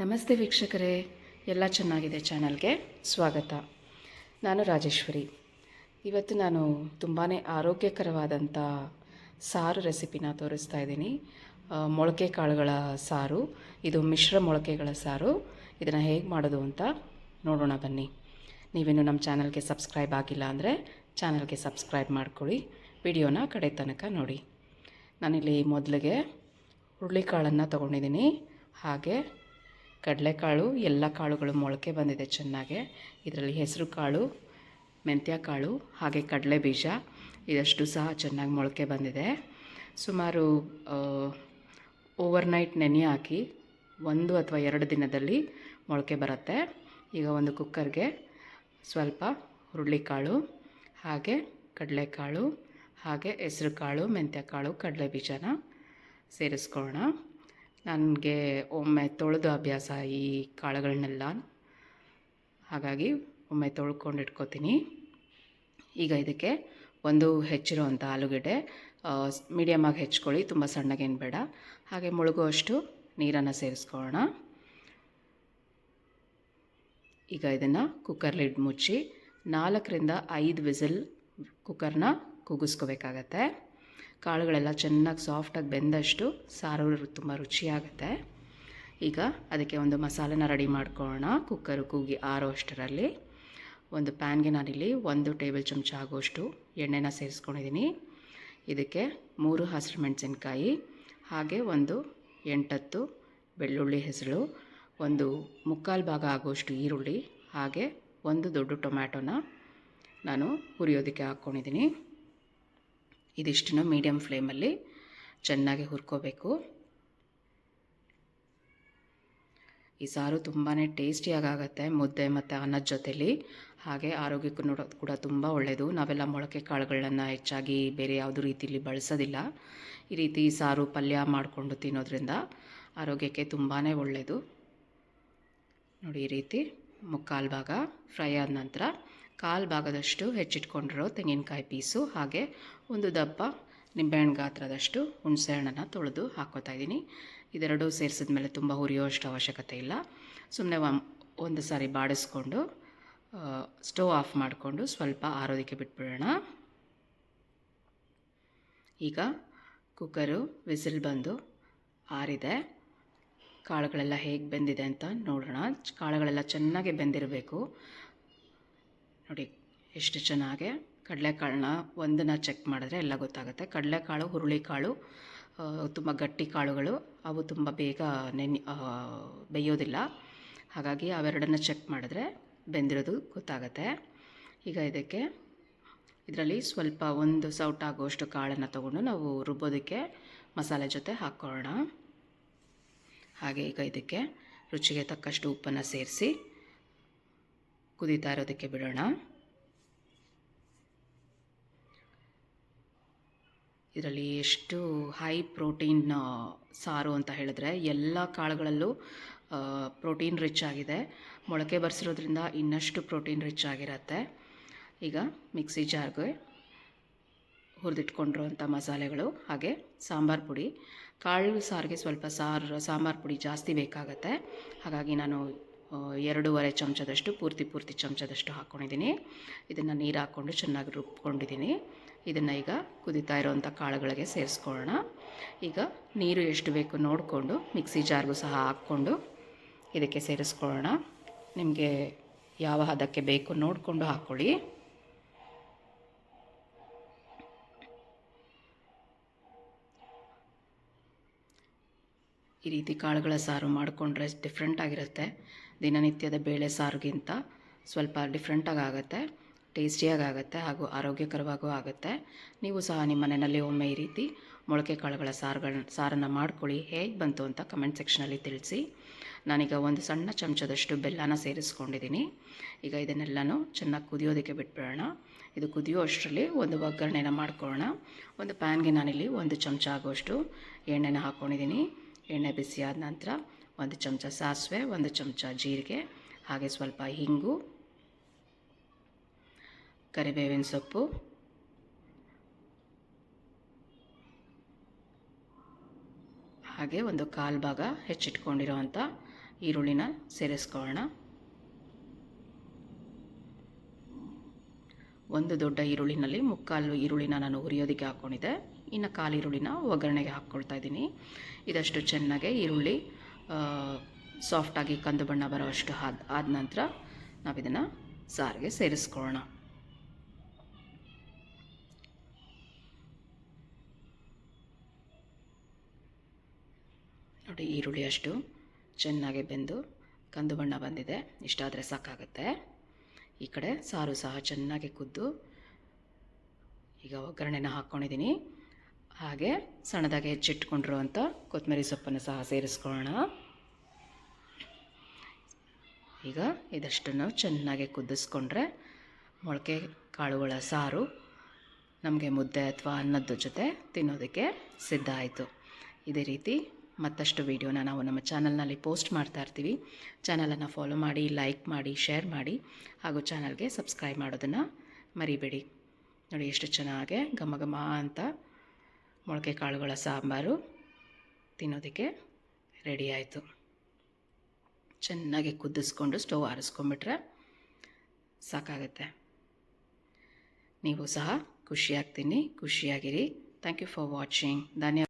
ನಮಸ್ತೆ ವೀಕ್ಷಕರೇ, ಎಲ್ಲ ಚೆನ್ನಾಗಿದೆ ಚಾನಲ್ಗೆ ಸ್ವಾಗತ. ನಾನು ರಾಜೇಶ್ವರಿ. ಇವತ್ತು ನಾನು ತುಂಬಾ ಆರೋಗ್ಯಕರವಾದಂಥ ಸಾರು ರೆಸಿಪಿನ ತೋರಿಸ್ತಾ ಇದ್ದೀನಿ. ಮೊಳಕೆ ಕಾಳುಗಳ ಸಾರು. ಇದು ಮಿಶ್ರ ಮೊಳಕೆಗಳ ಸಾರು. ಇದನ್ನು ಹೇಗೆ ಮಾಡೋದು ಅಂತ ನೋಡೋಣ ಬನ್ನಿ. ನೀವಿನ್ನು ನಮ್ಮ ಚಾನಲ್ಗೆ ಸಬ್ಸ್ಕ್ರೈಬ್ ಆಗಿಲ್ಲ ಅಂದರೆ ಚಾನಲ್ಗೆ ಸಬ್ಸ್ಕ್ರೈಬ್ ಮಾಡ್ಕೊಳ್ಳಿ. ವಿಡಿಯೋನ ಕಡೆ ತನಕ ನೋಡಿ. ನಾನಿಲ್ಲಿ ಮೊದಲಿಗೆ ಹುರುಳಿಕಾಳನ್ನು ತೊಗೊಂಡಿದ್ದೀನಿ. ಹಾಗೆ ಕಡಲೆಕಾಳು, ಎಲ್ಲ ಕಾಳುಗಳು ಮೊಳಕೆ ಬಂದಿದೆ ಚೆನ್ನಾಗೆ. ಇದರಲ್ಲಿ ಹೆಸರು ಕಾಳು, ಮೆಂತ್ಯ ಕಾಳು, ಹಾಗೆ ಕಡಲೆ ಬೀಜ ಇದಷ್ಟು ಸಹ ಚೆನ್ನಾಗಿ ಮೊಳಕೆ ಬಂದಿದೆ. ಸುಮಾರು ಓವರ್ನೈಟ್ ನೆನೆ ಹಾಕಿ 1 ಅಥವಾ 2 ದಿನದಲ್ಲಿ ಮೊಳಕೆ ಬರುತ್ತೆ. ಈಗ ಒಂದು ಕುಕ್ಕರ್ಗೆ ಸ್ವಲ್ಪ ಹುರುಳಿಕಾಳು, ಹಾಗೆ ಕಡಲೆಕಾಳು, ಹಾಗೆ ಹೆಸರು ಕಾಳು, ಮೆಂತ್ಯ ಕಾಳು, ಕಡಲೆ ಬೀಜನ ಸೇರಿಸ್ಕೊಳ್ಳೋಣ. ನನಗೆ ಒಮ್ಮೆ ತೊಳೆದು ಅಭ್ಯಾಸ ಈ ಕಾಳುಗಳನ್ನೆಲ್ಲ, ಹಾಗಾಗಿ ಒಮ್ಮೆ ತೊಳ್ಕೊಂಡು ಇಟ್ಕೋತೀನಿ. ಈಗ ಇದಕ್ಕೆ ಒಂದು ಹೆಚ್ಚಿರುವಂಥ ಆಲೂಗಡ್ಡೆ ಮೀಡಿಯಮಾಗಿ ಹೆಚ್ಕೊಳ್ಳಿ, ತುಂಬ ಸಣ್ಣಗೇನು ಬೇಡ. ಹಾಗೆ ಮುಳುಗುವಷ್ಟು ನೀರನ್ನು ಸೇರಿಸ್ಕೊಳ್ಳೋಣ. ಈಗ ಇದನ್ನು ಕುಕ್ಕರ್ ಲಿಡ್ ಮುಚ್ಚಿ 4ರಿಂದ 5 ವಿಸಿಲ್ ಕುಕ್ಕರ್ನ ಕೂಗಿಸ್ಕೋಬೇಕಾಗತ್ತೆ. ಕಾಳುಗಳೆಲ್ಲ ಚೆನ್ನಾಗಿ ಸಾಫ್ಟಾಗಿ ಬೆಂದಷ್ಟು ಸಾರು ತುಂಬ ರುಚಿಯಾಗುತ್ತೆ. ಈಗ ಅದಕ್ಕೆ ಒಂದು ಮಸಾಲೆನ ರೆಡಿ ಮಾಡ್ಕೊಳ್ಳೋಣ. ಕುಕ್ಕರು ಕೂಗಿ ಆರೋ ಅಷ್ಟರಲ್ಲಿ ಒಂದು ಪ್ಯಾನ್ಗೆ ನಾನಿಲ್ಲಿ 1 ಟೇಬಲ್ ಚಮಚ ಆಗುವಷ್ಟು ಎಣ್ಣೆನ ಸೇರಿಸ್ಕೊಂಡಿದ್ದೀನಿ. ಇದಕ್ಕೆ 3 ಹಸಿರು ಮೆಣಸಿನ್ಕಾಯಿ, ಹಾಗೆ ಒಂದು 8-10 ಬೆಳ್ಳುಳ್ಳಿ ಹೆಸರು, ಒಂದು 3/4 ಭಾಗ ಆಗುವಷ್ಟು ಈರುಳ್ಳಿ, ಹಾಗೆ ಒಂದು ದೊಡ್ಡ ಟೊಮ್ಯಾಟೊನ ನಾನು ಹುರಿಯೋದಕ್ಕೆ ಹಾಕ್ಕೊಂಡಿದ್ದೀನಿ. ಇದಿಷ್ಟನ್ನು ಮೀಡಿಯಮ್ ಫ್ಲೇಮಲ್ಲಿ ಚೆನ್ನಾಗಿ ಹುರ್ಕೋಬೇಕು. ಈ ಸಾರು ತುಂಬಾ ಟೇಸ್ಟಿಯಾಗುತ್ತೆ ಮುದ್ದೆ ಮತ್ತು ಅನ್ನದ ಜೊತೆಲಿ. ಹಾಗೆ ಆರೋಗ್ಯಕ್ಕೂ ಕೂಡ ತುಂಬ ಒಳ್ಳೆಯದು. ನಾವೆಲ್ಲ ಮೊಳಕೆ ಕಾಳುಗಳನ್ನು ಹೆಚ್ಚಾಗಿ ಬೇರೆ ಯಾವುದೂ ರೀತಿಯಲ್ಲಿ ಬಳಸೋದಿಲ್ಲ. ಈ ರೀತಿ ಸಾರು ಪಲ್ಯ ಮಾಡಿಕೊಂಡು ತಿನ್ನೋದ್ರಿಂದ ಆರೋಗ್ಯಕ್ಕೆ ತುಂಬಾ ಒಳ್ಳೆಯದು. ನೋಡಿ, ಈ ರೀತಿ 3/4 ಭಾಗ ಫ್ರೈ ಆದ ನಂತರ 1/4 ಭಾಗದಷ್ಟು ಹೆಚ್ಚಿಟ್ಕೊಂಡಿರೋ ತೆಂಗಿನಕಾಯಿ ಪೀಸು, ಹಾಗೆ ಒಂದು ದಪ್ಪ ನಿಂಬೆಹಣ್ಣು ಗಾತ್ರದಷ್ಟು ಹುಣಸೆಹಣ್ಣನ್ನು ತೊಳೆದು ಹಾಕ್ಕೋತಾ ಇದ್ದೀನಿ. ಇದೆರಡೂ ಸೇರಿಸಿದ ಮೇಲೆ ತುಂಬ ಹುರಿಯೋಷ್ಟು ಅವಶ್ಯಕತೆ ಇಲ್ಲ. ಸುಮ್ಮನೆ ಒಂದು ಸಾರಿ ಬಾಡಿಸ್ಕೊಂಡು ಸ್ಟವ್ ಆಫ್ ಮಾಡಿಕೊಂಡು ಸ್ವಲ್ಪ ಆರೋದಕ್ಕೆ ಬಿಟ್ಬಿಡೋಣ. ಈಗ ಕುಕ್ಕರು ವಿಸಿಲ್ ಬಂದು ಆರಿದೆ. ಕಾಳುಗಳೆಲ್ಲ ಹೇಗೆ ಬೆಂದಿದೆ ಅಂತ ನೋಡೋಣ. ಕಾಳುಗಳೆಲ್ಲ ಚೆನ್ನಾಗಿ ಬೆಂದಿರಬೇಕು. ನೋಡಿ ಎಷ್ಟು ಚೆನ್ನಾಗಿ. ಕಡಲೆಕಾಳನ್ನ ಒಂದನ್ನು ಚೆಕ್ ಮಾಡಿದ್ರೆ ಎಲ್ಲ ಗೊತ್ತಾಗುತ್ತೆ. ಕಡಲೆಕಾಳು, ಹುರುಳಿಕಾಳು ತುಂಬ ಗಟ್ಟಿ ಕಾಳುಗಳು, ಅವು ತುಂಬ ಬೇಗ ಬೇಯೋದಿಲ್ಲ. ಹಾಗಾಗಿ ಅವೆರಡನ್ನು ಚೆಕ್ ಮಾಡಿದ್ರೆ ಬೆಂದಿರೋದು ಗೊತ್ತಾಗುತ್ತೆ. ಈಗ ಇದರಲ್ಲಿ ಸ್ವಲ್ಪ ಒಂದು ಸೌಟ್ ಆಗುವಷ್ಟು ಕಾಳನ್ನು ತೊಗೊಂಡು ನಾವು ರುಬ್ಬೋದಕ್ಕೆ ಮಸಾಲೆ ಜೊತೆ ಹಾಕ್ಕೊಳ್ಳೋಣ. ಹಾಗೆ ಈಗ ಇದಕ್ಕೆ ರುಚಿಗೆ ತಕ್ಕಷ್ಟು ಉಪ್ಪನ್ನು ಸೇರಿಸಿ ಕುದೀತಾ ಇರೋದಕ್ಕೆ ಬಿಡೋಣ. ಇದರಲ್ಲಿ ಎಷ್ಟು ಹೈ ಪ್ರೋಟೀನ್ ಸಾರು ಅಂತ ಹೇಳಿದ್ರೆ, ಎಲ್ಲ ಕಾಳುಗಳಲ್ಲೂ ಪ್ರೋಟೀನ್ ರಿಚ್ ಆಗಿದೆ. ಮೊಳಕೆ ಬರೆಸಿರೋದ್ರಿಂದ ಇನ್ನಷ್ಟು ಪ್ರೋಟೀನ್ ರಿಚ್ ಆಗಿರುತ್ತೆ. ಈಗ ಮಿಕ್ಸಿ ಜಾರ್ಗೆ ಹುರಿದಿಟ್ಕೊಂಡಿರುವಂಥ ಮಸಾಲೆಗಳು, ಹಾಗೆ ಸಾಂಬಾರು ಪುಡಿ. ಕಾಳು ಸಾರಿಗೆ ಸ್ವಲ್ಪ ಸಾಂಬಾರು ಪುಡಿ ಜಾಸ್ತಿ ಬೇಕಾಗತ್ತೆ. ಹಾಗಾಗಿ ನಾನು 2.5 ಚಮಚದಷ್ಟು ಪೂರ್ತಿ ಚಮಚದಷ್ಟು ಹಾಕ್ಕೊಂಡಿದ್ದೀನಿ. ಇದನ್ನು ನೀರು ಹಾಕ್ಕೊಂಡು ಚೆನ್ನಾಗಿ ರುಬ್ಕೊಂಡಿದ್ದೀನಿ. ಇದನ್ನು ಈಗ ಕುದೀತಾ ಇರೋವಂಥ ಕಾಳುಗಳಿಗೆ ಸೇರಿಸ್ಕೊಳ್ಳೋಣ. ಈಗ ನೀರು ಎಷ್ಟು ಬೇಕು ನೋಡಿಕೊಂಡು ಮಿಕ್ಸಿ ಜಾರ್ಗೂ ಸಹ ಹಾಕ್ಕೊಂಡು ಇದಕ್ಕೆ ಸೇರಿಸ್ಕೊಳ್ಳೋಣ. ನಿಮಗೆ ಯಾವ ಹದಕ್ಕೆ ಬೇಕು ನೋಡಿಕೊಂಡು ಹಾಕ್ಕೊಳ್ಳಿ. ಈ ರೀತಿ ಕಾಳುಗಳ ಸಾರು ಮಾಡಿಕೊಂಡ್ರೆ ಡಿಫ್ರೆಂಟಾಗಿರುತ್ತೆ. ದಿನನಿತ್ಯದ ಬೇಳೆ ಸಾರಿಗಿಂತ ಸ್ವಲ್ಪ ಡಿಫ್ರೆಂಟಾಗಿ ಆಗುತ್ತೆ, ಟೇಸ್ಟಿಯಾಗಿ ಆಗುತ್ತೆ, ಹಾಗೂ ಆರೋಗ್ಯಕರವಾಗೂ ಆಗುತ್ತೆ. ನೀವು ಸಹ ನಿಮ್ಮ ಮನೆಯಲ್ಲಿ ಒಮ್ಮೆ ಈ ರೀತಿ ಮೊಳಕೆ ಕಾಳುಗಳ ಸಾರನ್ನು ಮಾಡ್ಕೊಳ್ಳಿ. ಹೇಗೆ ಬಂತು ಅಂತ ಕಮೆಂಟ್ ಸೆಕ್ಷನಲ್ಲಿ ತಿಳಿಸಿ. ನಾನೀಗ ಒಂದು ಸಣ್ಣ ಚಮಚದಷ್ಟು ಬೆಲ್ಲನ ಸೇರಿಸ್ಕೊಂಡಿದ್ದೀನಿ. ಈಗ ಇದನ್ನೆಲ್ಲನೂ ಚೆನ್ನಾಗಿ ಕುದಿಯೋದಕ್ಕೆ ಬಿಟ್ಬಿಡೋಣ. ಇದು ಕುದಿಯೋ ಅಷ್ಟರಲ್ಲಿ ಒಂದು ಒಗ್ಗರಣೆನ ಮಾಡ್ಕೊಳ್ಳೋಣ. ಒಂದು ಪ್ಯಾನ್ಗೆ ನಾನಿಲ್ಲಿ 1 ಚಮಚ ಆಗುವಷ್ಟು ಎಣ್ಣೆನ ಹಾಕ್ಕೊಂಡಿದ್ದೀನಿ. ಎಣ್ಣೆ ಬಿಸಿ ಆದ ನಂತರ 1 ಚಮಚ ಸಾಸಿವೆ, 1 ಚಮಚ ಜೀರಿಗೆ, ಹಾಗೆ ಸ್ವಲ್ಪ ಹಿಂಗು, ಕರಿಬೇವಿನ ಸೊಪ್ಪು, ಹಾಗೆ ಒಂದು 1/4 ಭಾಗ ಹೆಚ್ಚಿಟ್ಕೊಂಡಿರೋವಂಥ ಈರುಳ್ಳಿನ ಸೇರಿಸ್ಕೊಳ್ಳೋಣ. ಒಂದು ದೊಡ್ಡ ಈರುಳ್ಳಿನಲ್ಲಿ ಮುಕ್ಕಾಲು ಈರುಳ್ಳಿನ ನಾನು ಹುರಿಯೋದಕ್ಕೆ ಹಾಕ್ಕೊಂಡಿದ್ದೆ. ಇನ್ನು ಕಾಲು ಈರುಳ್ಳಿನ ಒಗ್ಗರಣೆಗೆ ಹಾಕ್ಕೊಳ್ತಾ ಇದ್ದೀನಿ. ಇದಷ್ಟು ಚೆನ್ನಾಗಿ ಈರುಳ್ಳಿ ಸಾಫ್ಟಾಗಿ ಕಂದು ಬಣ್ಣ ಬರೋಷ್ಟು ಆದ ನಂತರ ನಾವಿದನ್ನು ಸಾರಿಗೆ ಸೇರಿಸ್ಕೊಳ್ಳೋಣ. ನೋಡಿ, ಈರುಳ್ಳಿ ಅಷ್ಟು ಚೆನ್ನಾಗಿ ಬೆಂದು ಕಂದು ಬಣ್ಣ ಬಂದಿದೆ. ಇಷ್ಟಾದರೆ ಸಾಕಾಗುತ್ತೆ. ಈ ಕಡೆ ಸಾರು ಸಹ ಚೆನ್ನಾಗಿ ಕುದ್ದು ಈಗ ಒಗ್ಗರಣೆನ ಹಾಕ್ಕೊಂಡಿದ್ದೀನಿ. ಹಾಗೆ ಸಣ್ಣದಾಗಿ ಹೆಚ್ಚಿಟ್ಕೊಂಡಿರುವಂಥ ಕೊತ್ತಂಬರಿ ಸೊಪ್ಪನ್ನು ಸಹ ಸೇರಿಸ್ಕೊಳ್ಳೋಣ. ಈಗ ಇದಷ್ಟನ್ನು ಚೆನ್ನಾಗಿ ಕುದಿಸ್ಕೊಂಡ್ರೆ ಮೊಳಕೆ ಕಾಳುಗಳ ಸಾರು ನಮಗೆ ಮುದ್ದೆ ಅಥವಾ ಅನ್ನದ ಜೊತೆ ತಿನ್ನೋದಕ್ಕೆ ಸಿದ್ಧ ಆಯಿತು. ಇದೇ ರೀತಿ ಮತ್ತಷ್ಟು ವೀಡಿಯೋನ ನಾವು ನಮ್ಮ ಚಾನಲ್ನಲ್ಲಿ ಪೋಸ್ಟ್ ಮಾಡ್ತಾ ಇರ್ತೀವಿ. ಚಾನಲನ್ನು ಫಾಲೋ ಮಾಡಿ, ಲೈಕ್ ಮಾಡಿ, ಶೇರ್ ಮಾಡಿ, ಹಾಗೂ ಚಾನಲ್ಗೆ ಸಬ್ಸ್ಕ್ರೈಬ್ ಮಾಡೋದನ್ನು ಮರಿಬೇಡಿ. ನೋಡಿ, ಎಷ್ಟು ಚೆನ್ನಾಗಿ ಘಮ ಘಮ ಅಂತ ಮೊಳಕೆ ಕಾಳುಗಳ ಸಾಂಬಾರು ತಿನ್ನೋದಕ್ಕೆ ರೆಡಿ ಆಯಿತು. ಚೆನ್ನಾಗಿ ಕುದಿಸ್ಕೊಂಡು ಸ್ಟವ್ ಆರಿಸ್ಕೊಂಬಿಟ್ರೆ ಸಾಕಾಗುತ್ತೆ. ನೀವು ಸಹ ಖುಷಿಯಾಗಿ ತಿನ್ನಿ, ಖುಷಿಯಾಗಿರಿ. Thank you for watching. ಧನ್ಯವಾದ.